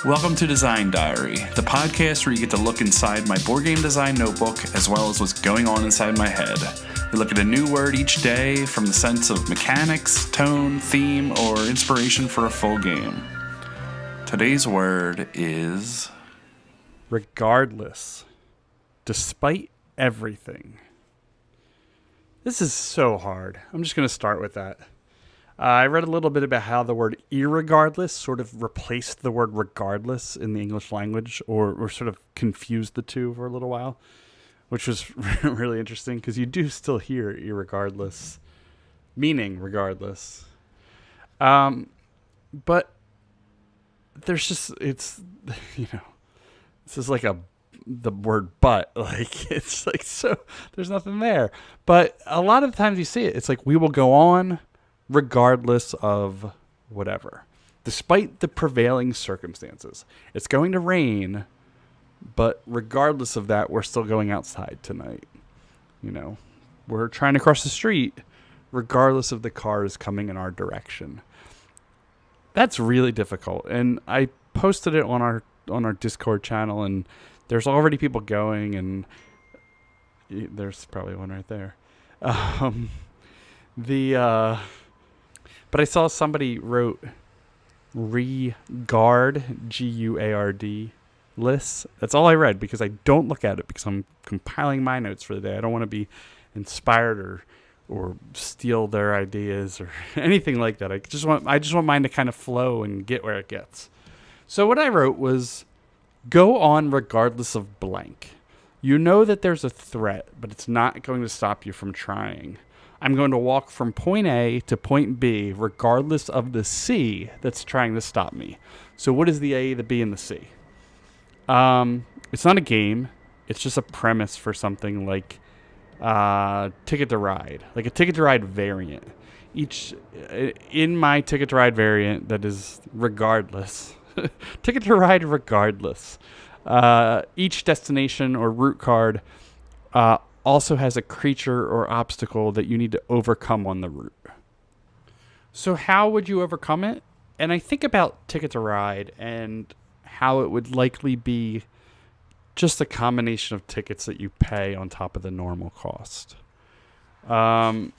Welcome to Design Diary, the podcast where you get to look inside my board game design notebook as well as what's going on inside my head. We look at a new word each day from the sense of mechanics, tone, theme, or inspiration for a full game. Today's word is regardless, despite everything. This is so hard. I'm just going to start with that. I read a little bit about how the word irregardless sort of replaced the word regardless in the English language, or sort of confused the two for a little while, which was really interesting because you do still hear irregardless meaning regardless. But there's just, it's, this is like the word but, like, it's like, so there's nothing there. But a lot of the times you see it, it's like, we will go on regardless of whatever, despite the prevailing circumstances. It's going to rain, but regardless of that, we're still going outside tonight. We're trying to cross the street, regardless of the cars coming in our direction. That's really difficult. And I posted it on our Discord channel, and there's already people going, and there's probably one right there. But I saw somebody wrote regard, G-U-A-R-D, lists. That's all I read because I don't look at it because I'm compiling my notes for the day. I don't want to be inspired or steal their ideas or anything like that. I just want mine to kind of flow and get where it gets. So what I wrote was, go on regardless of blank. You know that there's a threat, but it's not going to stop you from trying. I'm going to walk from point A to point B regardless of the C that's trying to stop me. So what is the A, the B, and the C? It's not a game. It's just a premise for something like Ticket to Ride, like a Ticket to Ride variant. In my Ticket to Ride variant that is regardless, Ticket to Ride regardless, each destination or route card also has a creature or obstacle that you need to overcome on the route. So how would you overcome it? And I think about Ticket to Ride and how it would likely be just a combination of tickets that you pay on top of the normal cost. So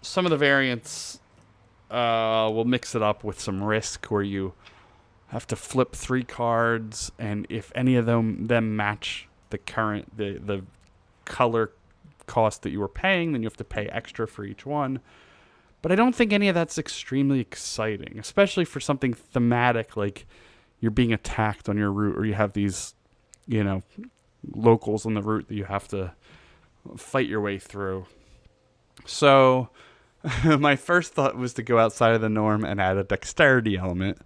some of the variants will mix it up with some risk where you have to flip 3 cards, and if any of them match the color cost that you were paying, then you have to pay extra for each one. But I don't think any of that's extremely exciting, especially for something thematic like you're being attacked on your route, or you have these, locals on the route that you have to fight your way through. So my first thought was to go outside of the norm and add a dexterity element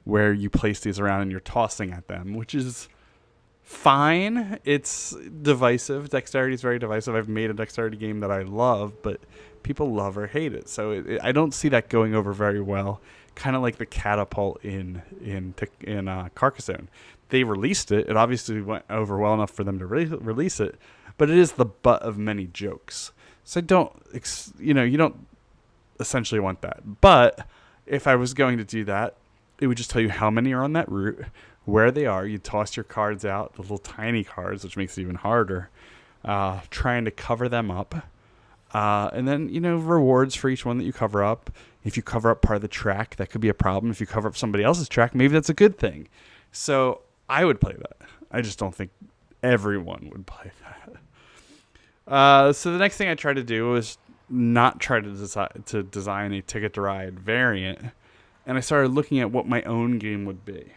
where you place these around and you're tossing at them, which is fine. It's divisive. Dexterity is very divisive. I've made a dexterity game that I love, but people love or hate it. So I don't see that going over very well. Kind of like the catapult in Carcassonne. They released it. It obviously went over well enough for them to release it, but it is the butt of many jokes. So you don't essentially want that. But if I was going to do that, it would just tell you how many are on that route, where they are. You toss your cards out, the little tiny cards, which makes it even harder, trying to cover them up. And then, rewards for each one that you cover up. If you cover up part of the track, that could be a problem. If you cover up somebody else's track, maybe that's a good thing. So I would play that. I just don't think everyone would play that. So the next thing I tried to do was not try to design a Ticket to Ride variant. And I started looking at what my own game would be.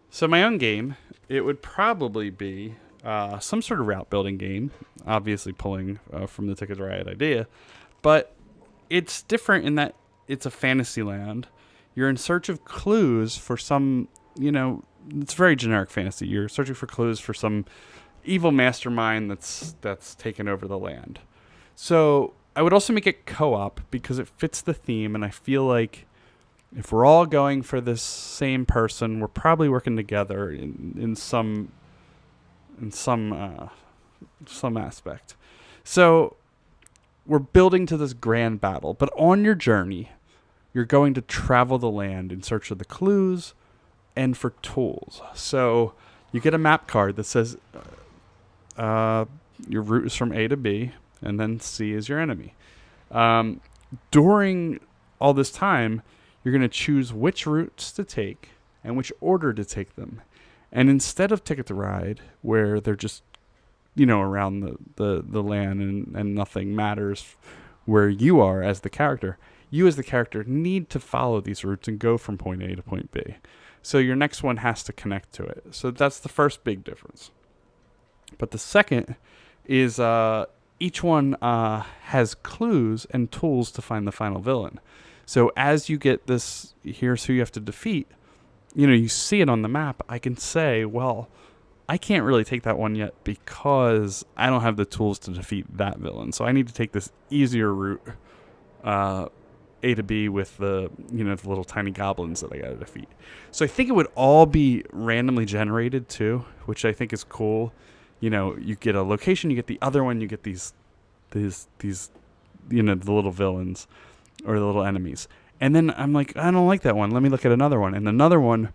So my own game, it would probably be some sort of route building game, obviously pulling from the Ticket to Ride idea, but it's different in that it's a fantasy land. You're in search of clues for some, it's very generic fantasy. You're searching for clues for some evil mastermind that's taken over the land. So I would also make it co-op because it fits the theme, and I feel like if we're all going for this same person, we're probably working together in some aspect. So we're building to this grand battle, but on your journey, you're going to travel the land in search of the clues and for tools. So you get a map card that says your route is from A to B, and then C is your enemy. During all this time, you're going to choose which routes to take and which order to take them. And instead of Ticket to Ride, where they're just, around the land and nothing matters where you are as the character, you as the character need to follow these routes and go from point A to point B. So your next one has to connect to it. So that's the first big difference. But the second is each one has clues and tools to find the final villain. So as you get this, here's who you have to defeat, you see it on the map, I can say, well, I can't really take that one yet because I don't have the tools to defeat that villain. So I need to take this easier route, A to B, with the little tiny goblins that I got to defeat. So I think it would all be randomly generated too, which I think is cool. You get a location, you get the other one, you get these the little villains or the little enemies. And then I'm like, I don't like that one. Let me look at another one. And another one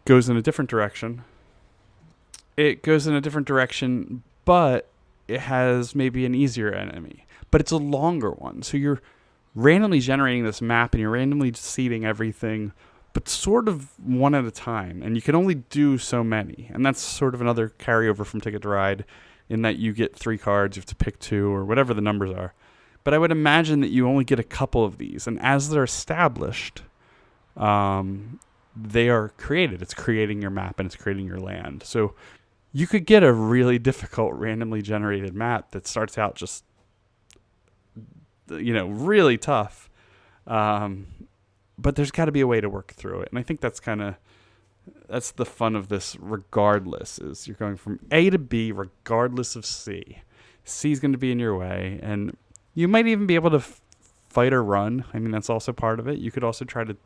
goes in a different direction. It goes in a different direction, but it has maybe an easier enemy. But it's a longer one. So you're randomly generating this map and you're randomly seeding everything, but sort of one at a time. And you can only do so many. And that's sort of another carryover from Ticket to Ride, in that you get 3 cards, you have to pick 2 or whatever the numbers are. But I would imagine that you only get a couple of these. And as they're established, they are created. It's creating your map and it's creating your land. So you could get a really difficult randomly generated map that starts out just, really tough. But there's got to be a way to work through it. And I think that's the fun of this regardless, is you're going from A to B regardless of C. C is going to be in your way. And you might even be able to fight or run. I mean, that's also part of it. You could also try to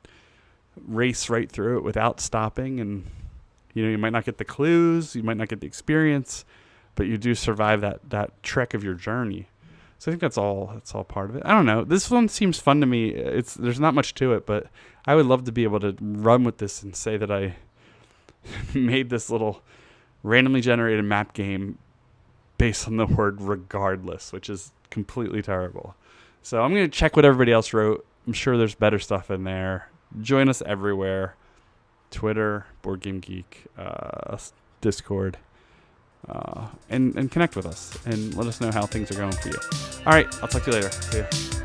race right through it without stopping. And, you might not get the clues. You might not get the experience. But you do survive that trek of your journey. So I think that's all part of it. I don't know. This one seems fun to me. There's not much to it, but I would love to be able to run with this and say that I made this little randomly generated map game based on the word regardless, which is completely terrible. So I'm going to check what everybody else wrote. I'm sure there's better stuff in there. Join us everywhere. Twitter, Board Game Geek, Discord. And connect with us and let us know how things are going for you. All right, I'll talk to you later. See ya.